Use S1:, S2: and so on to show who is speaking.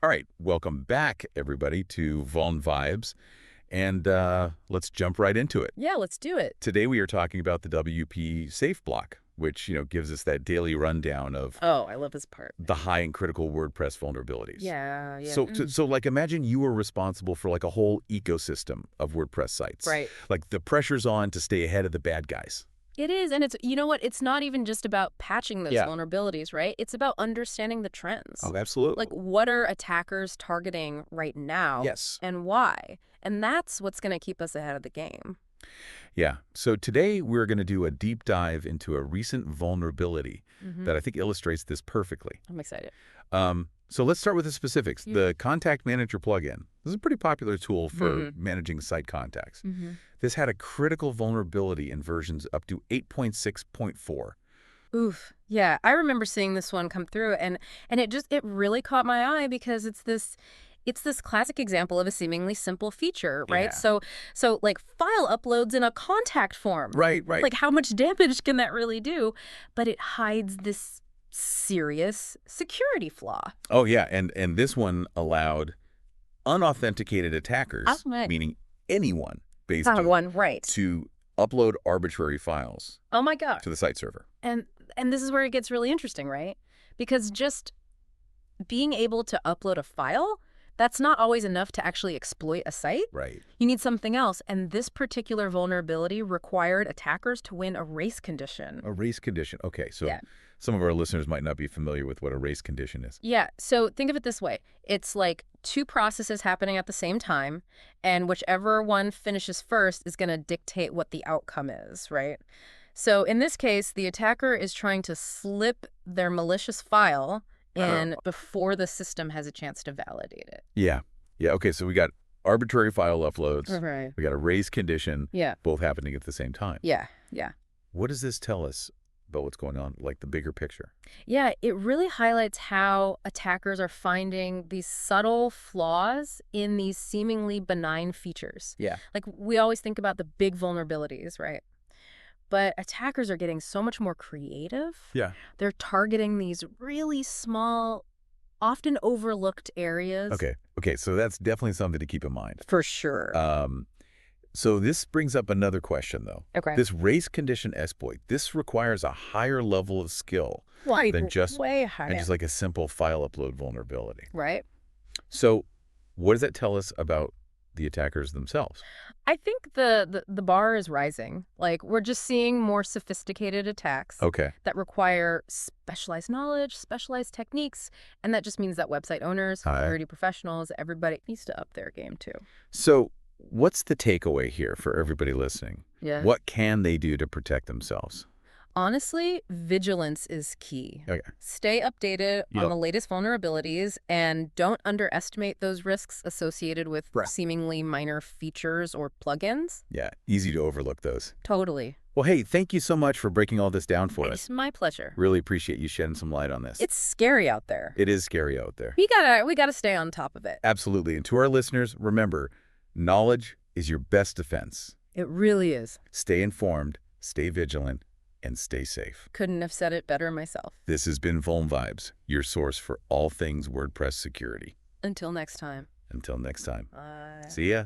S1: All right, welcome back, everybody, to Vuln Vibes, and let's jump right into it.
S2: Yeah, let's do it.
S1: Today we are talking about the WP Safe Block, which gives us that daily rundown of
S2: Oh, I love this part.
S1: the high and critical WordPress vulnerabilities.
S2: Yeah.
S1: So like, imagine you were responsible for like a whole ecosystem of WordPress sites.
S2: Right.
S1: Like the pressure's on to stay ahead of the bad guys.
S2: It is, and you know what? It's not even just about patching those vulnerabilities, right? It's about understanding the trends.
S1: Oh, absolutely.
S2: Like, what are attackers targeting right now?
S1: Yes.
S2: And why? And that's what's going to keep us ahead of the game.
S1: Yeah. So today we're going to do a deep dive into a recent vulnerability that I think illustrates this perfectly.
S2: I'm excited.
S1: So let's start with the specifics.
S2: Yeah.
S1: The Contact Manager plugin. This is a pretty popular tool for managing site contacts. This had a critical vulnerability in versions up to 8.6.4.
S2: Oof. Yeah, I remember seeing this one come through, and it really caught my eye because it's this classic example of a seemingly simple feature, right?
S1: Yeah.
S2: So like file uploads in a contact form.
S1: Right.
S2: Like how much damage can that really do? But it hides this serious security flaw.
S1: Oh, yeah. And this one allowed unauthenticated attackers, meaning anyone basically,
S2: Right.
S1: to upload arbitrary files
S2: Oh my God.
S1: to the site server.
S2: And this is where it gets really interesting, right? Because just being able to upload a file, that's not always enough to actually exploit a site.
S1: Right.
S2: You need something else. And this particular vulnerability required attackers to win a race condition.
S1: A race condition. Okay, so
S2: Yeah.
S1: some of our listeners might not be familiar with what a race condition is.
S2: Yeah. So think of it this way. It's like two processes happening at the same time, and whichever one finishes first is going to dictate what the outcome is, right? So in this case, the attacker is trying to slip their malicious file in before the system has a chance to validate it.
S1: Yeah. Yeah. Okay. So we got arbitrary file uploads.
S2: Right.
S1: We got a race condition.
S2: Yeah.
S1: Both happening at the same time.
S2: Yeah.
S1: What does this tell us about what's going on, like the bigger picture?
S2: Yeah, it really highlights how attackers are finding these subtle flaws in these seemingly benign features.
S1: Yeah.
S2: Like we always think about the big vulnerabilities, right? But attackers are getting so much more creative.
S1: Yeah.
S2: They're targeting these really small, often overlooked areas.
S1: Okay. So that's definitely something to keep in mind.
S2: For sure.
S1: So this brings up another question, though.
S2: Okay.
S1: This race condition exploit, this requires a higher level of skill than just
S2: way higher.
S1: and just like a simple file upload vulnerability.
S2: Right.
S1: So what does that tell us about the attackers themselves?
S2: I think the bar is rising. Like we're just seeing more sophisticated attacks
S1: Okay.
S2: that require specialized knowledge, specialized techniques, and that just means that website owners, security professionals, everybody needs to up their game too.
S1: So what's the takeaway here for everybody listening?
S2: Yeah.
S1: What can they do to protect themselves?
S2: Honestly, vigilance is key.
S1: Okay.
S2: Stay updated on the latest vulnerabilities and don't underestimate those risks associated with seemingly minor features or plugins.
S1: Yeah, easy to overlook those.
S2: Totally.
S1: Well, hey, thank you so much for breaking all this down for us.
S2: It's my pleasure.
S1: Really appreciate you shedding some light on this.
S2: It's scary out there.
S1: It is scary out there.
S2: We gotta stay on top of it.
S1: Absolutely. And to our listeners, remember, knowledge is your best defense.
S2: It really is.
S1: Stay informed, stay vigilant, and stay safe.
S2: Couldn't have said it better myself.
S1: This has been Vuln Vibes, your source for all things WordPress security.
S2: Until next time.
S1: Until next time.
S2: Bye.
S1: See ya.